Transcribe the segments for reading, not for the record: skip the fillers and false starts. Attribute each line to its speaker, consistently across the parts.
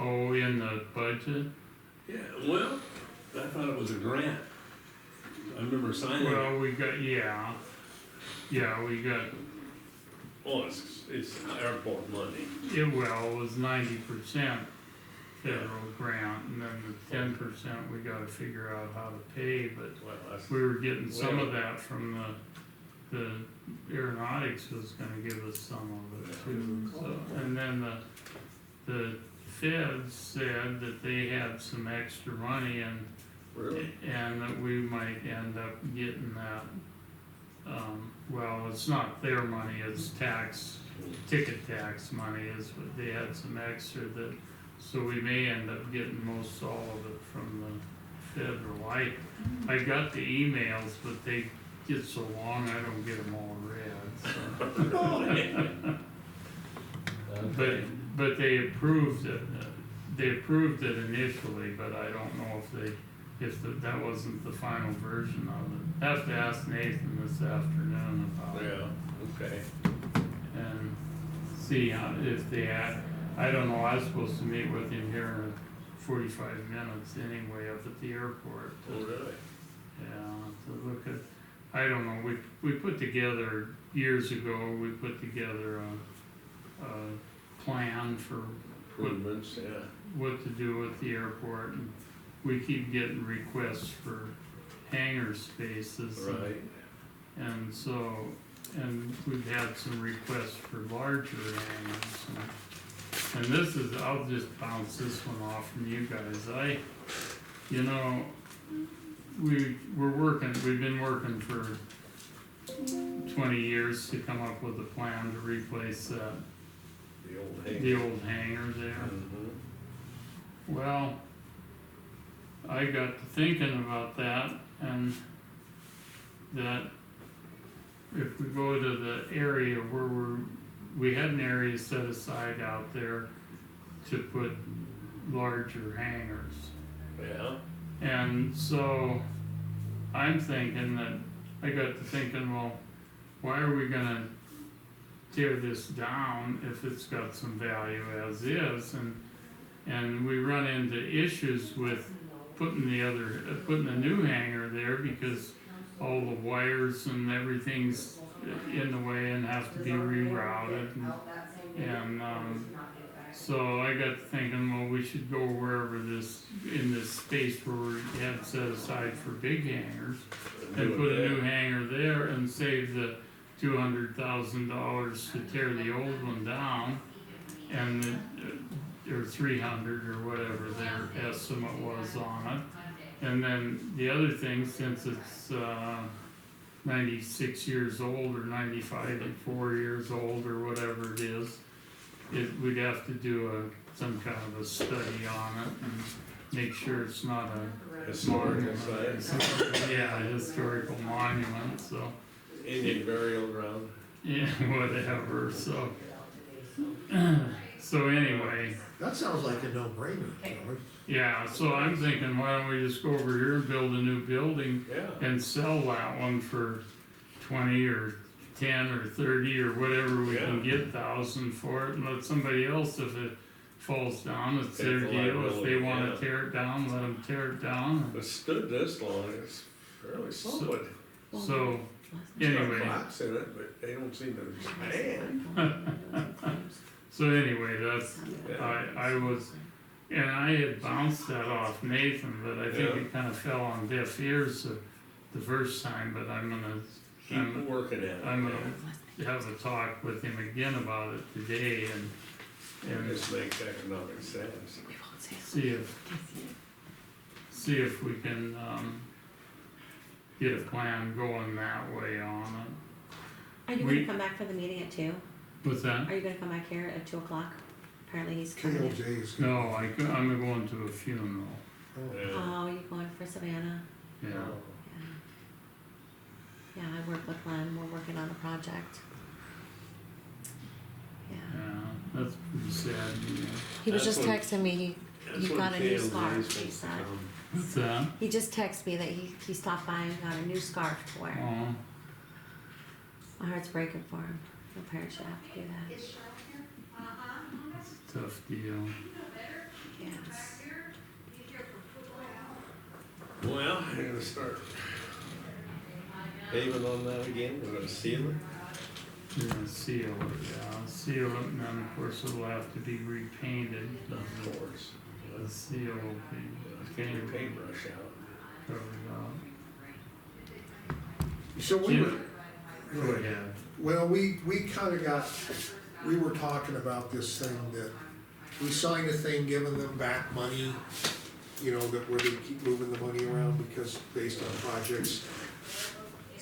Speaker 1: Oh, in the budget?
Speaker 2: Yeah, well, I thought it was a grant. I remember signing it.
Speaker 1: Well, we got, yeah, we got,
Speaker 2: Oh, it's airport money.
Speaker 1: it was 90% federal grant, and then the 10% we gotta figure out how to pay, but
Speaker 2: Well, that's,
Speaker 1: we were getting some of that from the aeronautics was gonna give us some of it too, so. And then the feds said that they had some extra money
Speaker 2: really?
Speaker 1: and that we might end up getting that. Well, it's not their money, it's ticket tax money is what, they had some extra that, so we may end up getting most all of it from the federal. I got the emails, but they get so long, I don't get them all read, so. But they approved it, initially, but I don't know that wasn't the final version of it. Have to ask Nathan this afternoon about it.
Speaker 2: Yeah, okay.
Speaker 1: And see if they had, I don't know, I was supposed to meet with him here in 45 minutes anyway up at the airport.
Speaker 2: Oh, really?
Speaker 1: Yeah, to look at, I don't know, we put together, years ago, we put together a plan for
Speaker 2: Improvements, yeah.
Speaker 1: what to do with the airport, and we keep getting requests for hangar spaces.
Speaker 2: Right.
Speaker 1: And so, and we've had some requests for larger hangars. And this is, I'll just bounce this one off from you guys. We've been working for 20 years to come up with a plan to replace the old hangar there.
Speaker 2: Mhm.
Speaker 1: Well, I got to thinking about that, and that if we go to the area where we had an area set aside out there to put larger hangars.
Speaker 2: Yeah.
Speaker 1: And so I'm thinking that, I got to thinking, well, why are we gonna tear this down if it's got some value as is? And we run into issues with putting a new hangar there because all the wires and everything's in the way and have to be rerouted. And so I got to thinking, well, we should go wherever in this space where we had set aside for big hangars and put a new hangar there and save the $200,000 to tear the old one down, and or 300 or whatever their estimate was on it. And then the other thing, since it's 96 years old or 94 years old or whatever it is, we'd have to do some kind of a study on it and make sure it's not a
Speaker 2: Historical
Speaker 1: monument.
Speaker 2: site.
Speaker 1: Yeah, a historical monument, so.
Speaker 2: Indian burial ground.
Speaker 1: Yeah, whatever, so. So anyway,
Speaker 3: That sounds like a no-brainer, George.
Speaker 1: yeah, so I'm thinking, why don't we just go over here and build a new building
Speaker 2: Yeah.
Speaker 1: and sell that one for 20 or 10 or 30 or whatever we can get thousand for it, and let somebody else, if it falls down, it's their
Speaker 2: Take the
Speaker 1: deal. If they
Speaker 2: liability,
Speaker 1: wanna
Speaker 2: yeah.
Speaker 1: tear it down, let them tear it down.
Speaker 2: It stood this long, it's fairly solid.
Speaker 1: So,
Speaker 2: It's got
Speaker 1: anyway,
Speaker 2: cracks in it, but they don't seem to expand.
Speaker 1: so anyway, that's,
Speaker 2: Yeah.
Speaker 1: I was, and I had bounced that off Nathan, but I think
Speaker 2: Yeah.
Speaker 1: it kinda fell on deaf ears the first time, but
Speaker 2: Keep working at it.
Speaker 1: I'm gonna have a talk with him again about it today and
Speaker 2: This makes economic sense.
Speaker 1: see if we can, get a plan going that way on it.
Speaker 4: Are you
Speaker 1: We-
Speaker 4: gonna come back for the meeting at 2?
Speaker 1: What's that?
Speaker 4: Are you gonna come back here at 2 o'clock? Apparently he's coming in.
Speaker 3: KLJ is.
Speaker 1: No, I'm going to a funeral,
Speaker 2: Yeah.
Speaker 4: Oh, you're going for Savannah?
Speaker 1: yeah.
Speaker 4: Yeah. Yeah, I work with Glenn, we're working on a project. Yeah.
Speaker 1: Yeah, that's pretty sad, you know.
Speaker 4: He was
Speaker 2: That's
Speaker 4: just
Speaker 2: what-
Speaker 4: texting me,
Speaker 2: That's
Speaker 4: he
Speaker 2: what
Speaker 4: got a new
Speaker 2: KLJ
Speaker 4: scarf,
Speaker 2: is
Speaker 4: he
Speaker 2: supposed to
Speaker 4: said.
Speaker 2: come.
Speaker 1: What's that?
Speaker 4: He just texted me that he stopped by and got a new scarf to wear.
Speaker 1: Oh,
Speaker 4: My heart's breaking for him. No parent should have to do that.
Speaker 1: tough deal.
Speaker 4: Yes.
Speaker 2: Well, you're gonna start paving on that again, we're gonna seal it.
Speaker 1: You're gonna seal it, yeah, seal it, and then of course it'll have to be repainted.
Speaker 2: Of course.
Speaker 1: The seal will be
Speaker 2: Get your paintbrush out.
Speaker 1: covered up.
Speaker 3: So we were,
Speaker 1: Go ahead.
Speaker 3: well, we kinda got, we were talking about this thing that, we signed a thing giving them back money, you know, that where they keep moving the money around because based on projects.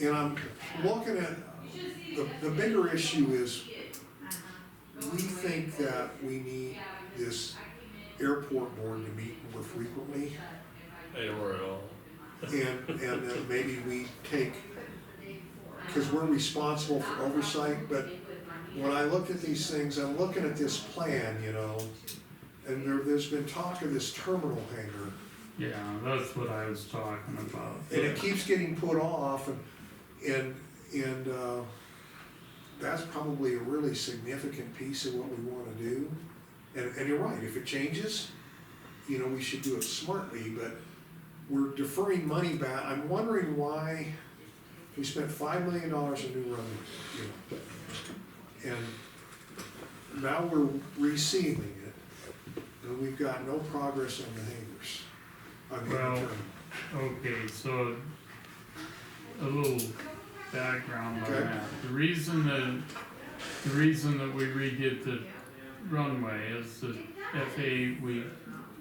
Speaker 3: And I'm looking at, the bigger issue is, we think that we need this airport board to meet more frequently.
Speaker 2: They were at all.
Speaker 3: And then maybe we take, because we're responsible for oversight, but when I look at these things, I'm looking at this plan, you know, and there's been talk of this terminal hangar,
Speaker 1: Yeah, that's what I was talking about.
Speaker 3: and it keeps getting put off, and that's probably a really significant piece of what we wanna do. And you're right, if it changes, you know, we should do it smartly, but we're deferring money back. I'm wondering why we spent $5 million in new runway, you know. And now we're resealing it, and we've got no progress on the hangars. On the
Speaker 1: Well,
Speaker 3: internal.
Speaker 1: Okay, so a little background on
Speaker 3: Okay.
Speaker 1: that. The reason that we redid the runway is the FAA, we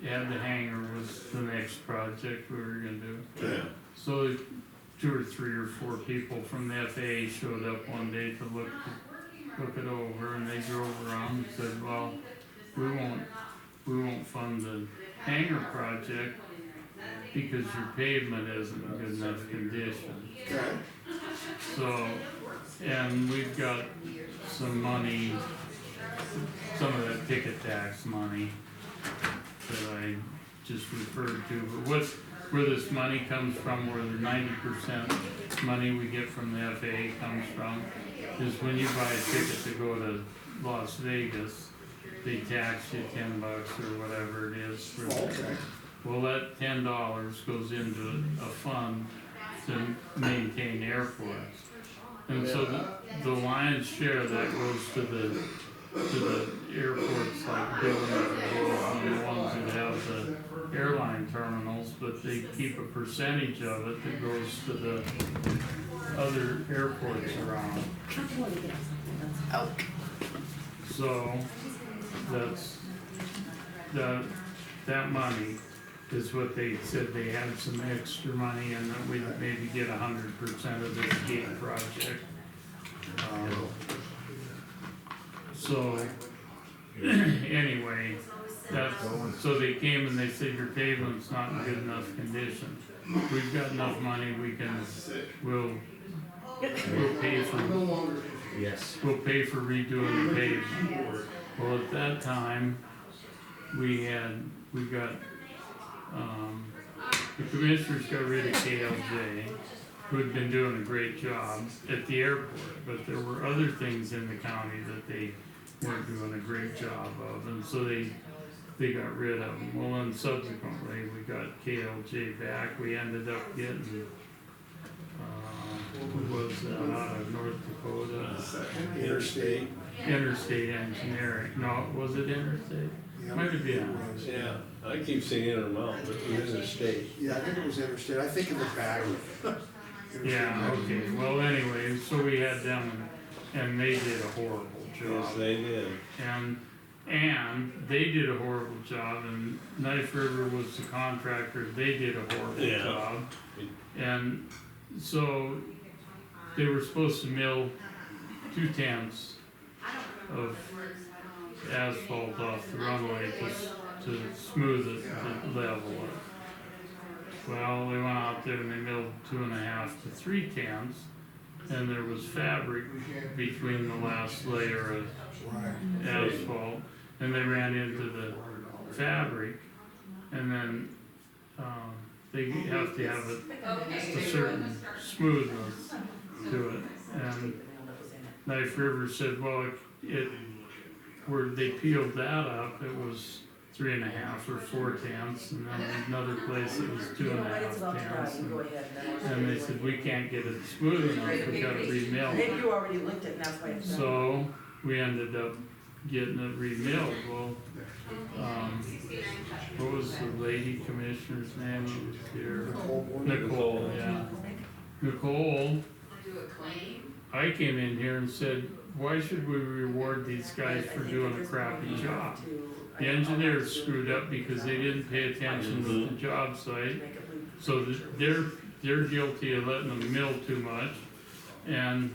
Speaker 1: had the hangar was the next project we were gonna do.
Speaker 2: Yeah.
Speaker 1: So 2 or 3 or 4 people from the FAA showed up one day to look it over, and they drove around and said, well, we won't fund the hangar project because your pavement isn't in good enough condition.
Speaker 3: Okay,
Speaker 1: So, and we've got some money, some of that ticket tax money that I just referred to, but where this money comes from, where the 90% money we get from the FAA comes from, is when you buy a ticket to go to Las Vegas, they tax you $10 or whatever it is for that.
Speaker 3: okay,
Speaker 1: Well, that $10 goes into a fund to maintain airports. And so the lion's share of that goes to the airports like Dillon and the ones that have the airline terminals, but they keep a percentage of it that goes to the other airports around. So that's, that money is what they said they had some extra money and that we'd maybe get 100% of this gate project. So, anyway, so they came and they said your pavement's not in good enough condition. We've got enough money, we'll pay for,
Speaker 5: Yes.
Speaker 1: we'll pay for redoing the pavement. Well, at that time, we got, the commissioners got rid of KLJ, who had been doing a great job at the airport, but there were other things in the county that they weren't doing a great job of, and so they got rid of them. Well, then subsequently, we got KLJ back, we ended up getting, who was that, out of North Dakota?
Speaker 3: interstate,
Speaker 1: Interstate Engineering, no, was it Interstate?
Speaker 3: yeah.
Speaker 1: Might have been.
Speaker 2: Yeah, I keep seeing Intermount, but it is a state.
Speaker 3: Yeah, I think it was interstate, I think of the bag.
Speaker 1: Yeah, okay, well, anyway, so we had them, and they did a horrible
Speaker 2: Yes,
Speaker 1: job.
Speaker 2: they did.
Speaker 1: And they did a horrible job, and Knife River was the contractor, they did a horrible
Speaker 2: Yeah.
Speaker 1: job. And so, they were supposed to mill 2/10 of asphalt off the runway to smooth it, to level it. Well, they went out there and they milled 2.5 to 3/10, and there was fabric between the last layer of
Speaker 3: Right,
Speaker 1: asphalt, and they ran into the fabric, and then, they have to have a certain smoothness to it, and Knife River said, well, where they peeled that up, it was 3.5 or 4 tenths, and then another place that was
Speaker 5: You know what, it's
Speaker 1: 2.5
Speaker 5: about to dry,
Speaker 1: tenths.
Speaker 5: you go ahead and then.
Speaker 1: And they said, we can't get it smooth enough, we gotta remelt
Speaker 5: Maybe
Speaker 1: it.
Speaker 5: you already looked at it and that's why it's done.
Speaker 1: So, we ended up getting it remilled. Well, what was the lady commissioner's name who was here?
Speaker 3: Nicole Moore.
Speaker 1: Nicole, yeah. Nicole, I came in here and said, why should we reward these guys for doing a crappy job? The engineers screwed up because they didn't pay attention to the job site, so they're guilty of letting them mill too much. And,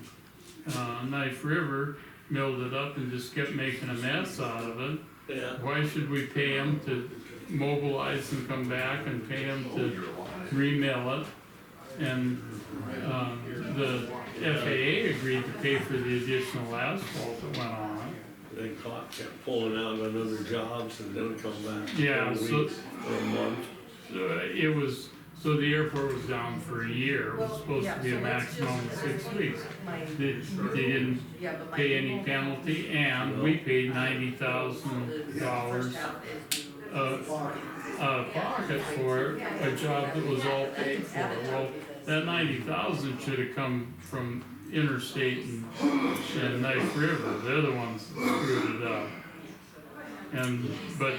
Speaker 1: Knife River milled it up and just kept making a mess out of it.
Speaker 2: Yeah,
Speaker 1: Why should we pay them to mobilize and come back and pay them to remill it? And, the FAA agreed to pay for the additional asphalt that went on it.
Speaker 2: they kept pulling out on other jobs and then come back.
Speaker 1: Yeah,
Speaker 2: for
Speaker 1: so-
Speaker 2: weeks or a month.
Speaker 1: It was, so the airport was down for a year, it was
Speaker 5: Well,
Speaker 1: supposed
Speaker 5: yeah,
Speaker 1: to be a
Speaker 5: so let's
Speaker 1: maximum of
Speaker 5: just-
Speaker 1: 6 weeks.
Speaker 5: My-
Speaker 1: They didn't
Speaker 5: Yeah, but my
Speaker 1: pay any
Speaker 5: people-
Speaker 1: penalty, and we paid $90,000
Speaker 5: The first half is to-
Speaker 1: pocket for a job that was all paid for. Well, that 90,000 should have come from Interstate and Knife River, they're the ones that screwed it up. But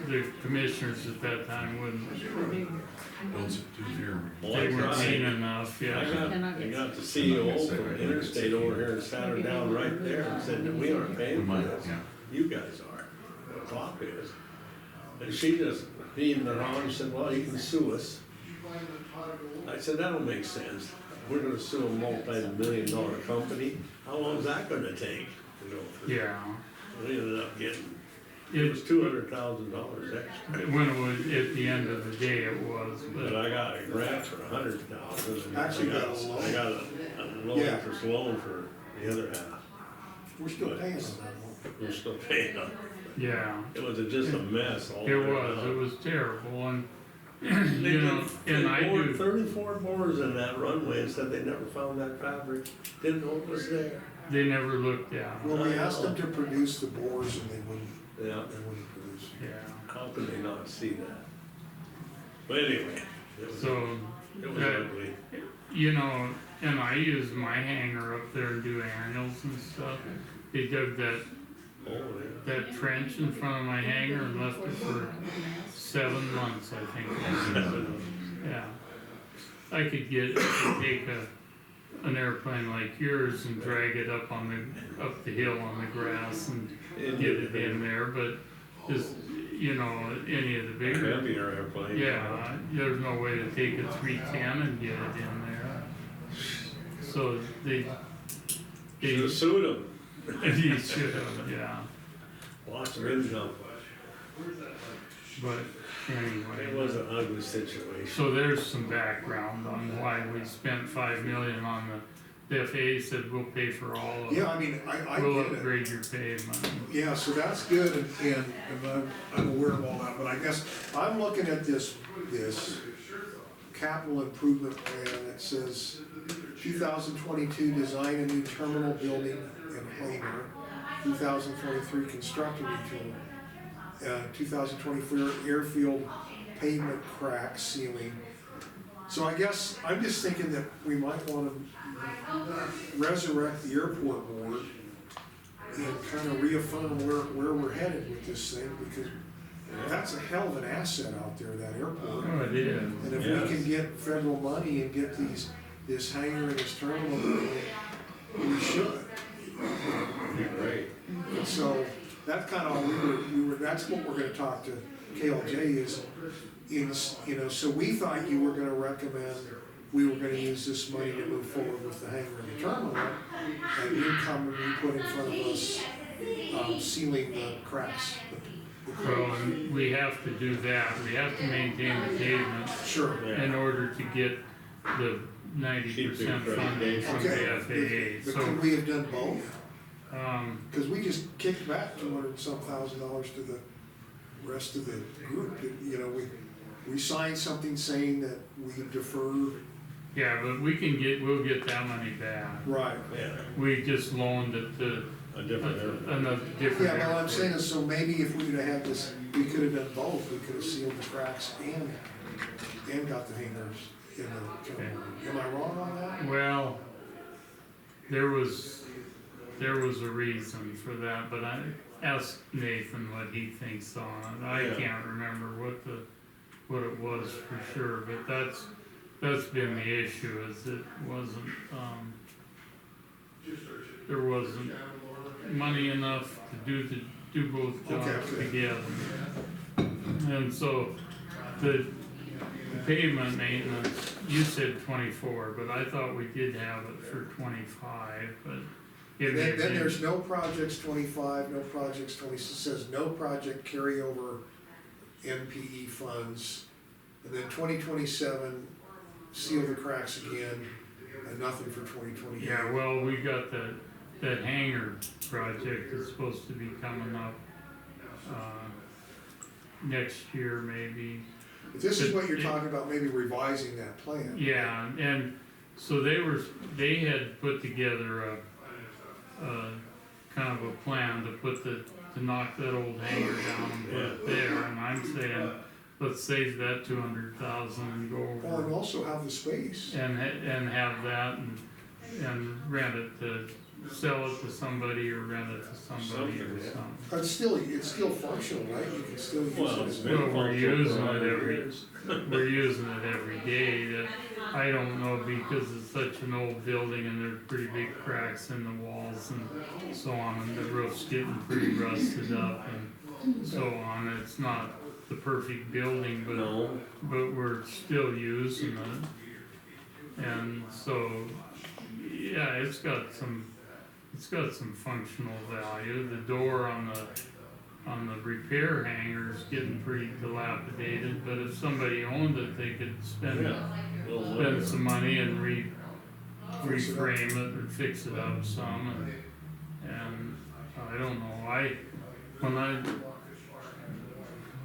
Speaker 1: the commissioners at that time wouldn't,
Speaker 2: Well,
Speaker 1: they
Speaker 2: I
Speaker 1: weren't
Speaker 2: tried.
Speaker 1: mean enough,
Speaker 2: I
Speaker 1: yeah.
Speaker 2: got the CEO from Interstate over here and sat her down right there and said that we aren't paying for this. You guys are, the clock is. And she just beamed around and said, well, you can sue us. I said, that don't make sense. We're gonna sue a multi-million-dollar company. How long's that gonna take to go through?
Speaker 1: Yeah,
Speaker 2: We ended up getting, it was
Speaker 1: it,
Speaker 2: $200,000 extra.
Speaker 1: when it was, at the end of the day it was,
Speaker 2: But
Speaker 1: but,
Speaker 2: I got a grant for $100,000.
Speaker 3: Actually got a loan.
Speaker 2: I got a low
Speaker 3: Yeah.
Speaker 2: interest loan for the other half.
Speaker 3: We're still paying on that one.
Speaker 2: We're still paying on it.
Speaker 1: yeah.
Speaker 2: It was just a mess all
Speaker 1: It
Speaker 2: the way
Speaker 1: was, it
Speaker 2: around.
Speaker 1: was terrible, and,
Speaker 2: They
Speaker 1: you know,
Speaker 2: did-
Speaker 1: and
Speaker 2: they
Speaker 1: I
Speaker 2: bored
Speaker 1: do,
Speaker 2: 34 bores in that runway and said they never found that fabric, didn't know it was there.
Speaker 1: they never looked at it,
Speaker 3: Well, we asked them to produce the bores and they wouldn't
Speaker 2: Yeah,
Speaker 3: produce.
Speaker 1: yeah.
Speaker 2: how could they not see that? But anyway, it was,
Speaker 1: So,
Speaker 2: it was ugly.
Speaker 1: you know, and I use my hanger up there and do annuals and stuff. They dug
Speaker 2: Oh, yeah.
Speaker 1: that trench in front of my hangar and left it for 7 months, I think. Yeah. I could take an airplane like yours and drag it up the hill on the grass and get it in there, but just, you know, any of the bigger,
Speaker 2: Heavier airplane.
Speaker 1: yeah, there's no way to take a 310 and get it in there. So they
Speaker 2: Should've sued them.
Speaker 1: you should have, yeah,
Speaker 2: Lots of income.
Speaker 1: but
Speaker 2: It
Speaker 1: anyway.
Speaker 2: was an ugly situation.
Speaker 1: So there's some background on why we spent $5 million on the FAA said we'll pay for all of it.
Speaker 3: Yeah, I mean, I
Speaker 1: We'll
Speaker 3: get it.
Speaker 1: upgrade your pavement.
Speaker 3: Yeah, so that's good, and I'm aware of all that, but I guess I'm looking at this capital improvement plan that says 2022, design a new terminal building and hangar, 2023, construct a new terminal, 2024, airfield pavement crack sealing. So I guess, I'm just thinking that we might wanna resurrect the airport board and kind of reaffirm where we're headed with this thing, because that's a hell of an asset out there, that airport.
Speaker 1: Oh, it is.
Speaker 3: And if
Speaker 2: Yes.
Speaker 3: we can get federal money and get this hangar and this terminal, we should.
Speaker 2: Great.
Speaker 3: And so, that's kind of all we were, that's what we're gonna talk to KLJ is, you know, so we thought you were gonna recommend, we were gonna use this money to move forward with the hangar and the terminal, and you come and you put in front of us, sealing the cracks.
Speaker 1: Well, and we have to do that. We have to maintain the pavement
Speaker 3: Sure.
Speaker 1: in order to get the 90% funding from
Speaker 3: Okay,
Speaker 1: the
Speaker 3: but
Speaker 1: FAA.
Speaker 3: could we have done both?
Speaker 1: So,
Speaker 3: Cause we just kicked back $200-some thousand to the rest of the group, you know, we signed something saying that we deferred.
Speaker 1: yeah, but we'll get that money back.
Speaker 3: Right.
Speaker 2: Yeah.
Speaker 1: We just loaned it to
Speaker 2: A different airport.
Speaker 1: another different.
Speaker 3: Yeah, well, I'm
Speaker 1: airport.
Speaker 3: saying is, so maybe if we would've had this, we could've done both, we could've sealed the cracks and got the hangers in the terminal. Am I wrong on that?
Speaker 1: Well, there was a reason for that, but I asked Nathan what he thinks on it. I
Speaker 2: Yeah.
Speaker 1: can't remember what it was for sure, but that's been the issue, is it wasn't, there wasn't money enough to do both jobs
Speaker 3: Okay.
Speaker 1: together. And so the pavement maintenance, you said 24, but I thought we did have it for 25, but it may
Speaker 3: Then
Speaker 1: be.
Speaker 3: there's no projects 25, no projects 26, it says no project carryover NPE funds. And then 2027, seal the cracks again, and nothing for 2028.
Speaker 1: Yeah, well, we got that hangar project is supposed to be coming up, next year maybe.
Speaker 3: But this is what you're talking about, maybe revising that plan.
Speaker 1: Yeah, and so they had put together a kind of a plan to knock that old hangar down and put it there, and I'm saying, let's save that 200,000 and go
Speaker 3: Well,
Speaker 1: over
Speaker 3: and also have the space.
Speaker 1: and have that and rent it to, sell it to somebody or rent it to somebody or
Speaker 2: Something, yeah.
Speaker 1: something.
Speaker 3: But it's still functional, right? You can still use
Speaker 2: Well,
Speaker 3: it
Speaker 2: it's
Speaker 3: as.
Speaker 2: been
Speaker 1: Well, we're
Speaker 2: functional
Speaker 1: using
Speaker 2: for
Speaker 1: it
Speaker 2: 100
Speaker 1: every-
Speaker 2: years.
Speaker 1: We're using it every day. That I don't know, because it's such an old building and there's pretty big cracks in the walls and so on, and the roof's getting pretty rusted up and so on. It's not the perfect building,
Speaker 2: No,
Speaker 1: but we're still using it. And so, yeah, it's got some functional value. The door on the repair hangar is getting pretty dilapidated, but if somebody owned it, they could spend some money and reframe it or fix it up some, and I don't know,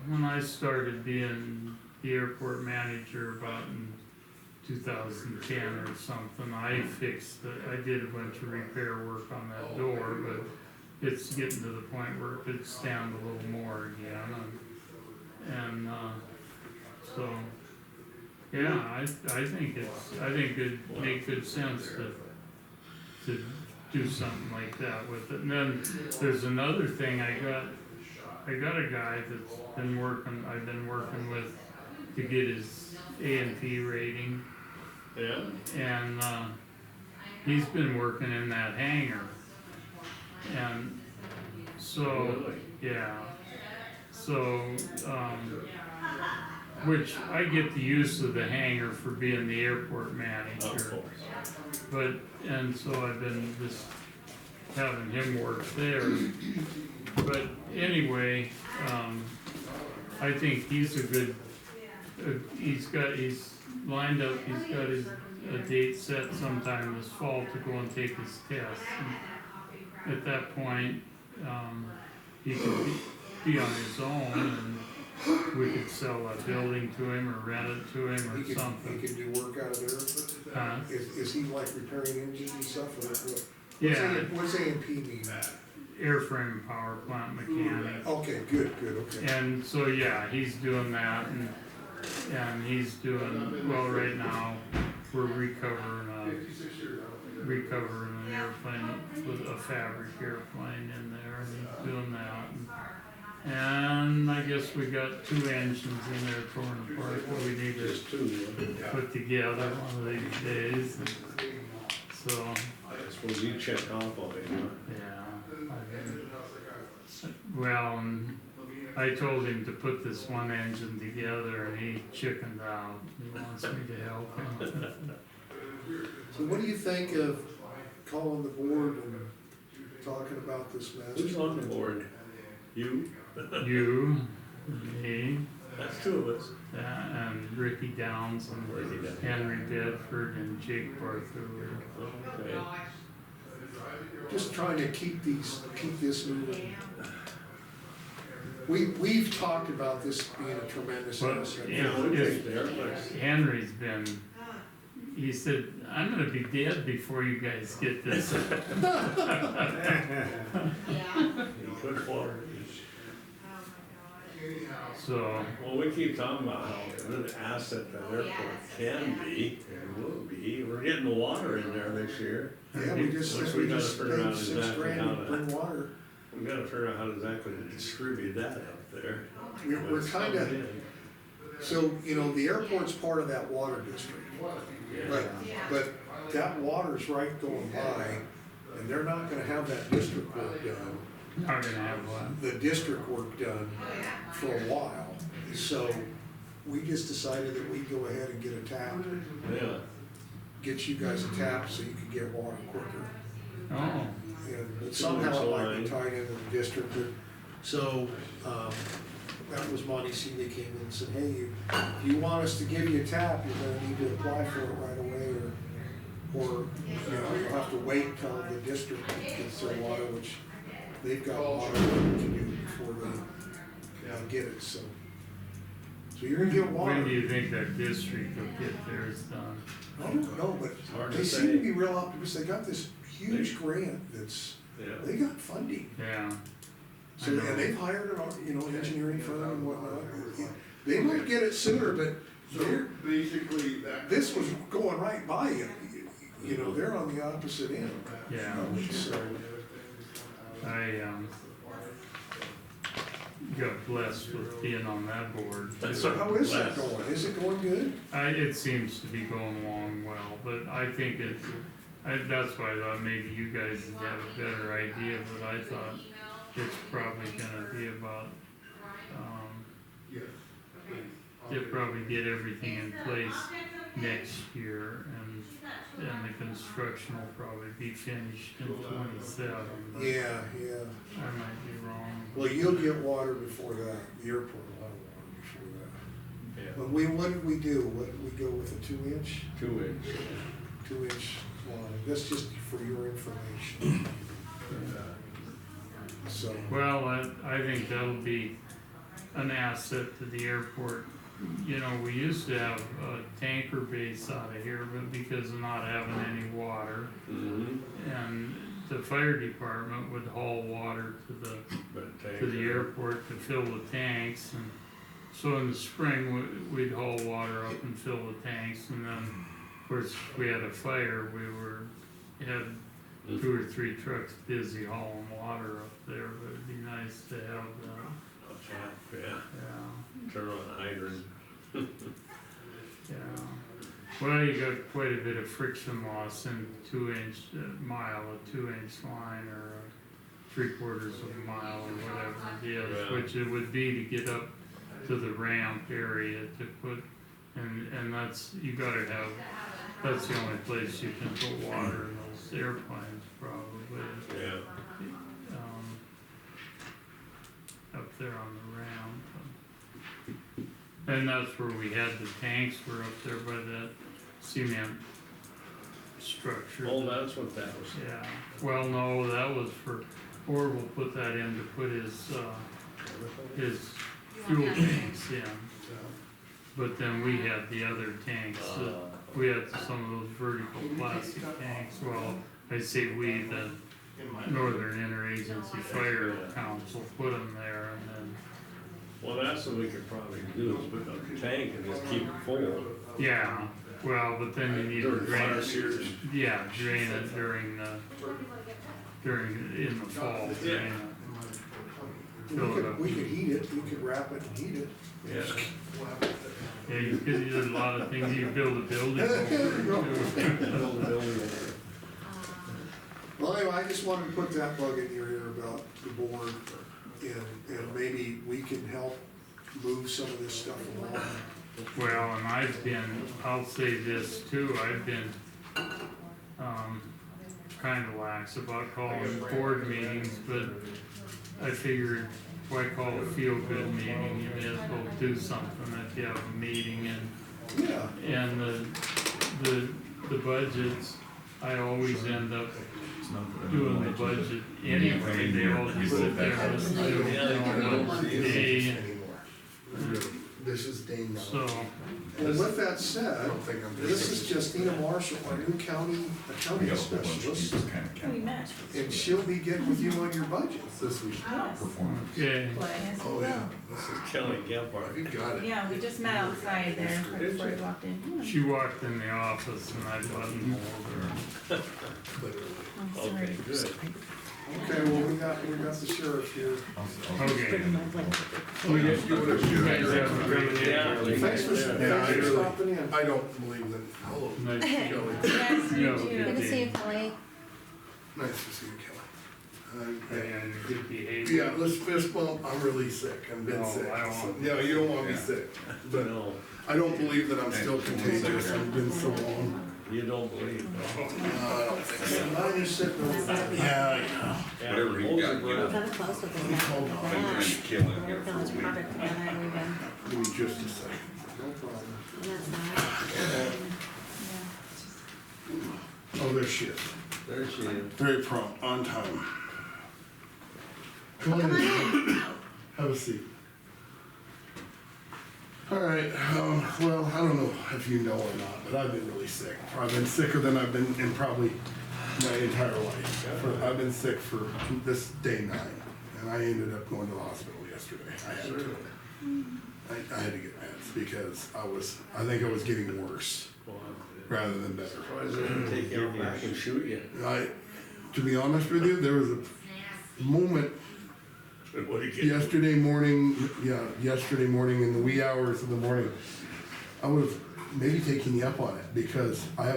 Speaker 1: when I started being the airport manager about in 2010 or something, I did a bunch of repair work on that door, but it's getting to the point where it could stand a little more again, and so, yeah, I think it'd make good sense to do something like that with it. And then there's another thing, I got a guy I've been working with to get his A&P rating,
Speaker 2: yeah,
Speaker 1: and he's been working in that hangar. And so, yeah, so, which I get the use of the hangar for being the airport
Speaker 2: of
Speaker 1: manager.
Speaker 2: course.
Speaker 1: And so I've been just having him work there. But anyway, I think he's a good, he's lined up, he's got a date set sometime this fall to go and take his test. And at that point, he could be on his own, and we could sell that building to him or rent it to him or
Speaker 3: He
Speaker 1: something.
Speaker 3: can do work out of there. Is he like repairing engines and stuff, or what?
Speaker 1: Yeah,
Speaker 3: What's A&P mean?
Speaker 1: airframe power plant mechanic.
Speaker 3: Okay, good, okay.
Speaker 1: And so, yeah, he's doing that, and he's doing, well, right now, we're recovering an airplane with a fabric airplane in there, and he's doing that. And I guess we got 2 engines in there torn apart that we need to
Speaker 2: Just two,
Speaker 1: put together one of these days. And so,
Speaker 2: I suppose you checked off on it, huh?
Speaker 1: yeah. Well, and I told him to put this one engine together, and he chickened out. He wants me to help him.
Speaker 3: So what do you think of calling the board and talking about this
Speaker 2: Who's
Speaker 3: master?
Speaker 2: on the board? You?
Speaker 1: You, me,
Speaker 2: That's 2 of us.
Speaker 1: and Ricky Downs, and
Speaker 2: Ricky Downs.
Speaker 1: Henry Bedford, and Jake Barthur.
Speaker 2: Okay.
Speaker 3: Just trying to keep this moving. We've talked about this being a tremendous
Speaker 1: Well,
Speaker 3: asset.
Speaker 1: yeah.
Speaker 2: Yeah, we take there, but
Speaker 1: Henry's been he said, I'm gonna be dead before you guys get this.
Speaker 2: You could water.
Speaker 1: So,
Speaker 2: Well, we keep talking about how good an asset that airport can be and will be. We're getting the water in there this year.
Speaker 3: Yeah, we just,
Speaker 2: Which
Speaker 3: we
Speaker 2: we gotta
Speaker 3: just
Speaker 2: figure out
Speaker 3: paid $6
Speaker 2: exactly
Speaker 3: grand
Speaker 2: how
Speaker 3: to
Speaker 2: to-
Speaker 3: bring water.
Speaker 2: We gotta figure out how exactly to distribute that up there.
Speaker 3: We're
Speaker 2: It's
Speaker 3: kinda,
Speaker 2: coming in.
Speaker 3: so, you know, the airport's part of that water district.
Speaker 2: Yeah.
Speaker 3: But that water's right going by, and they're not gonna have that district work done,
Speaker 1: not gonna have one.
Speaker 3: the district work done for a while. So, we just decided that we'd go ahead and get a tap,
Speaker 2: Yeah.
Speaker 3: get you guys a tap so you could get water quicker.
Speaker 1: Oh,
Speaker 3: And somehow it might be tied into the district. So, that was Monty Seeley came in and said, hey, if you want us to give you a tap, you're gonna need to apply for it right away, or, you know, you'll have to wait till the district gets their water, which they've got water to do before they get it, so. So you're gonna get water.
Speaker 1: when do you think that district will get theirs done?
Speaker 3: I don't know, but
Speaker 2: hard to
Speaker 3: they seem
Speaker 2: say.
Speaker 3: to be real optimistic. They got this huge grant that's,
Speaker 2: Yeah.
Speaker 3: they got funding.
Speaker 1: Yeah,
Speaker 3: So,
Speaker 1: I know.
Speaker 3: and they've hired an, you know, engineering firm and whatnot. They might get it sooner, but they're,
Speaker 6: Basically, that.
Speaker 3: this was going right by you. You know, they're on the opposite end.
Speaker 1: yeah,
Speaker 3: So,
Speaker 1: I, got blessed with being on that board.
Speaker 3: so how is that going? Is it going good?
Speaker 1: It seems to be going along well, but I think that's why I thought maybe you guys would have a better idea, but I thought it's probably gonna be about, they'll probably get everything in place next year, and the construction will probably be finished in 27. but
Speaker 3: Yeah.
Speaker 1: I might be wrong.
Speaker 3: Well, you'll get water before that. The airport will have water before that.
Speaker 2: Yeah.
Speaker 3: But what did we do? What did we go with a 2-inch?
Speaker 2: 2 inch.
Speaker 3: 2-inch line. That's just for your information. So,
Speaker 1: Well, I think that'll be an asset to the airport. You know, we used to have a tanker base out of here, but because of not having any water,
Speaker 2: Mm-hmm.
Speaker 1: and the fire department would haul water to the airport to fill the tanks, and so in the spring, we'd haul water up and fill the tanks, and then, of course, if we had a fire, had 2 or 3 trucks busy hauling water up there, but it'd be nice to have that,
Speaker 2: Yeah,
Speaker 1: yeah,
Speaker 2: turn on the hydrant.
Speaker 1: yeah. Well, you got quite a bit of friction loss in 2-inch mile, a 2-inch line, or a 3/4 of a mile, or whatever it is,
Speaker 2: Yeah.
Speaker 1: which it would be to get up to the ramp area to put, and that's, you gotta have, that's the only place you can put water in those airplanes, probably,
Speaker 2: Yeah.
Speaker 1: up there on the ramp. And that's where we had the tanks, were up there by that cement structure.
Speaker 2: Oh, that's what that was.
Speaker 1: Yeah, well, no, that was for, Orville put that in to put his fuel tanks in. But then we had the other tanks, we had some of those vertical plastic tanks, well, I say we, the Northern Interagency Fire Council put them there, and then,
Speaker 2: Well, that's what we could probably do, is put up a tank and just keep it full.
Speaker 1: yeah, well, but then you need to
Speaker 2: During
Speaker 1: drain
Speaker 2: fire
Speaker 1: it.
Speaker 2: season.
Speaker 1: Yeah, drain it in the fall, drain it. Fill it up.
Speaker 3: we could heat it, we could wrap it and heat it.
Speaker 2: Yeah.
Speaker 1: Yeah, you could, there's a lot of things, you can build a building over it too.
Speaker 2: Build a building.
Speaker 3: Well, anyway, I just wanted to put that bug in your ear about the board, and maybe we can help move some of this stuff along.
Speaker 1: Well, and I'll say this too, I've been, kinda lax about calling board meetings, but I figured, why call a feel-good meeting, you may as well do something if you have a meeting,
Speaker 3: Yeah,
Speaker 1: and the budgets, I always end up doing the budget anyway, they all just sit there and listen to it all day,
Speaker 6: This is Dane now.
Speaker 1: so,
Speaker 3: well, with that
Speaker 6: I
Speaker 3: said,
Speaker 6: don't think I'm.
Speaker 3: this is Justina Marshall, our new county
Speaker 7: We
Speaker 3: accounting
Speaker 7: got a whole bunch of
Speaker 3: specialist,
Speaker 7: people kind of
Speaker 5: We
Speaker 7: count
Speaker 5: met.
Speaker 3: and she'll be getting with you on your budget.
Speaker 6: This week.
Speaker 5: Yes.
Speaker 7: performance.
Speaker 1: Okay,
Speaker 5: Yes,
Speaker 6: Oh,
Speaker 5: we
Speaker 6: yeah.
Speaker 5: will.
Speaker 2: This is Kelly Gephardt.
Speaker 6: You got it.
Speaker 5: Yeah, we just met outside there right before we walked in.
Speaker 1: she walked in the office and I buttonholed her.
Speaker 6: Literally.
Speaker 5: I'm
Speaker 2: Okay,
Speaker 5: sorry.
Speaker 2: good.
Speaker 3: Okay, well, we got the sheriff here.
Speaker 1: Okay.
Speaker 6: You
Speaker 1: You guys have a great day.
Speaker 2: Yeah.
Speaker 3: Thanks for
Speaker 6: Yeah, I really-
Speaker 3: stopping in.
Speaker 6: I don't believe that. Hello,
Speaker 1: Nice to meet you.
Speaker 6: Kelly.
Speaker 5: Yes,
Speaker 1: You
Speaker 5: you
Speaker 1: have a good
Speaker 4: Good to
Speaker 5: too.
Speaker 4: see you, Kelly.
Speaker 6: Nice to see you, Kelly.
Speaker 1: And good behavior.
Speaker 6: Yeah, let's fist bump. I'm really sick. I've been
Speaker 1: No,
Speaker 6: sick.
Speaker 1: I don't want-
Speaker 6: Yeah, you don't want me
Speaker 7: Yeah.
Speaker 6: sick. But
Speaker 2: No,
Speaker 6: I don't believe that I'm still contagious. I've been so long.
Speaker 2: you don't believe, no.
Speaker 6: I don't think so.
Speaker 3: Mine is sitting over there.
Speaker 6: Yeah,
Speaker 2: Yeah,
Speaker 7: Whatever you
Speaker 2: hold
Speaker 7: got,
Speaker 2: your
Speaker 7: you
Speaker 2: breath.
Speaker 4: Kind of close with his
Speaker 7: I've been trying to
Speaker 4: back.
Speaker 7: kill him
Speaker 4: We're
Speaker 7: here
Speaker 4: working on this
Speaker 7: for a week.
Speaker 4: project together and we've been,
Speaker 6: give me just a second.
Speaker 3: No problem.
Speaker 4: and that's not.
Speaker 6: Oh, there she is.
Speaker 2: There she is.
Speaker 6: Very prompt, on time. Come on in. Have a seat. All right, well, I don't know if you know or not, but I've been really sick. I've been sicker than I've been in probably my entire life. I've been sick for this day 9, and I ended up going to the hospital yesterday. I had to. I had to get meds because I think I was getting worse rather than better.
Speaker 2: Why does it take you back and shoot you?
Speaker 6: To be honest with you, there was a moment
Speaker 2: What do you get?
Speaker 6: yesterday morning in the wee hours of the morning, I would have maybe taken you up on it because I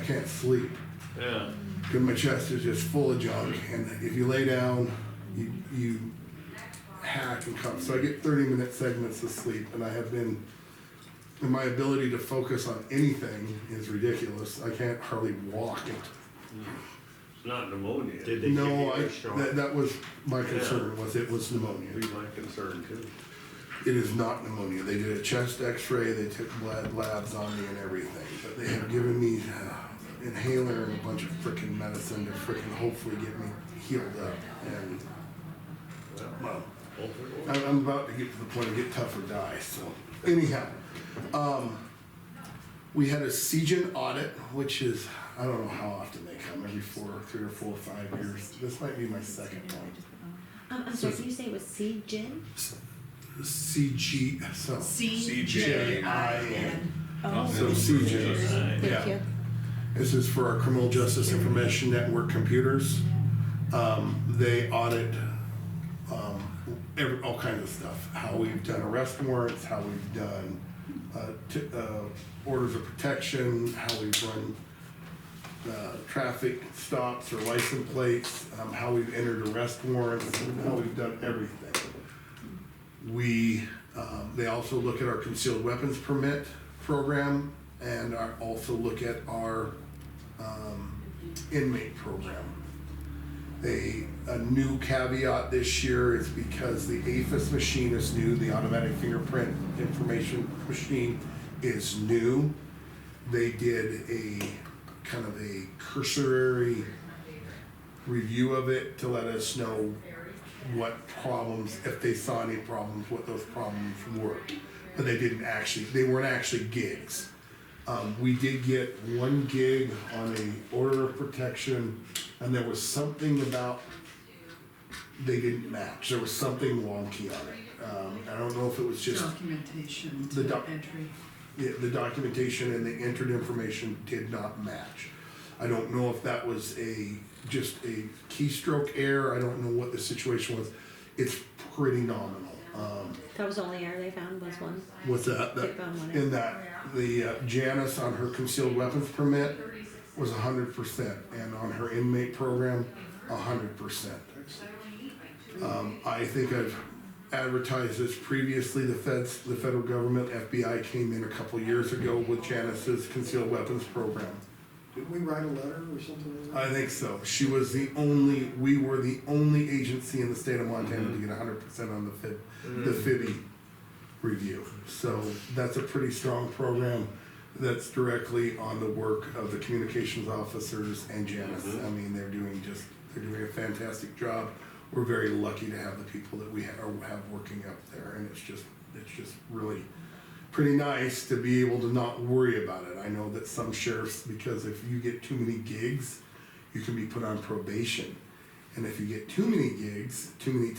Speaker 6: can't sleep.
Speaker 2: Yeah,
Speaker 6: Because my chest is just full of junk, and if you lay down, you hack and come. So I get 30-minute segments of sleep, and and my ability to focus on anything is ridiculous. I can't hardly walk it.
Speaker 2: it's not pneumonia. Did they give
Speaker 6: No,
Speaker 2: you a shot?
Speaker 6: that was my concern, it was pneumonia.
Speaker 2: Be my concern too.
Speaker 6: It is not pneumonia. They did a chest x-ray, they took blood labs on me and everything, but they have given me inhaler and a bunch of frickin' medicine to frickin' hopefully get me healed up. And, well,
Speaker 2: Hopefully.
Speaker 6: I'm about to get to the point of get tough or die, so anyhow. We had a CGN audit, which is, I don't know how often they come, every 3 or 4 or 5 years. This might be my second one.
Speaker 4: I'm sorry, did you say it was CGIN?
Speaker 6: CG, so.
Speaker 4: CJIN.
Speaker 5: Oh,
Speaker 6: So CGN,
Speaker 4: Thank
Speaker 6: yeah.
Speaker 4: you.
Speaker 6: This is for our Criminal Justice Information Network computers. They audit all kinds of stuff, how we've done arrest warrants, how we've done orders of protection, how we've run traffic stops or license plates, how we've entered arrest warrants, how we've done everything. They also look at our concealed weapons permit program and also look at our inmate program. A new caveat this year is because the AFIS machine is new, the automatic fingerprint information machine is new. They did a kind of a cursory review of it to let us know what problems, if they saw any problems, what those problems were. But they weren't actually gigs. We did get 1 gig on a order of protection, and there was something about, they didn't match, there was something wonky on it. I don't know if it was just,
Speaker 8: Documentation
Speaker 6: The
Speaker 8: to
Speaker 6: doc-
Speaker 8: entry.
Speaker 6: the documentation and the entered information did not match. I don't know if that was just a keystroke error, I don't know what the situation was. It's pretty nominal.
Speaker 4: That was the only error they found, was one.
Speaker 6: What's that?
Speaker 4: They found one.
Speaker 6: In that, the Janice on her concealed weapons permit was 100%, and on her inmate program, 100%. I think I've advertised this previously, the federal government, FBI came in a couple years ago with Janice's concealed weapons program.
Speaker 3: Didn't we write a letter or something like that?
Speaker 6: I think so. We were the only agency in the state of Montana to get 100% on the FIBI review. So that's a pretty strong program that's directly on the work of the communications officers and Janice. I mean, they're doing a fantastic job. We're very lucky to have the people that we have working up there, and it's just really, pretty nice to be able to not worry about it. I know that some sheriffs, because if you get too many gigs, you can be put on probation. And if you get too many gigs, too many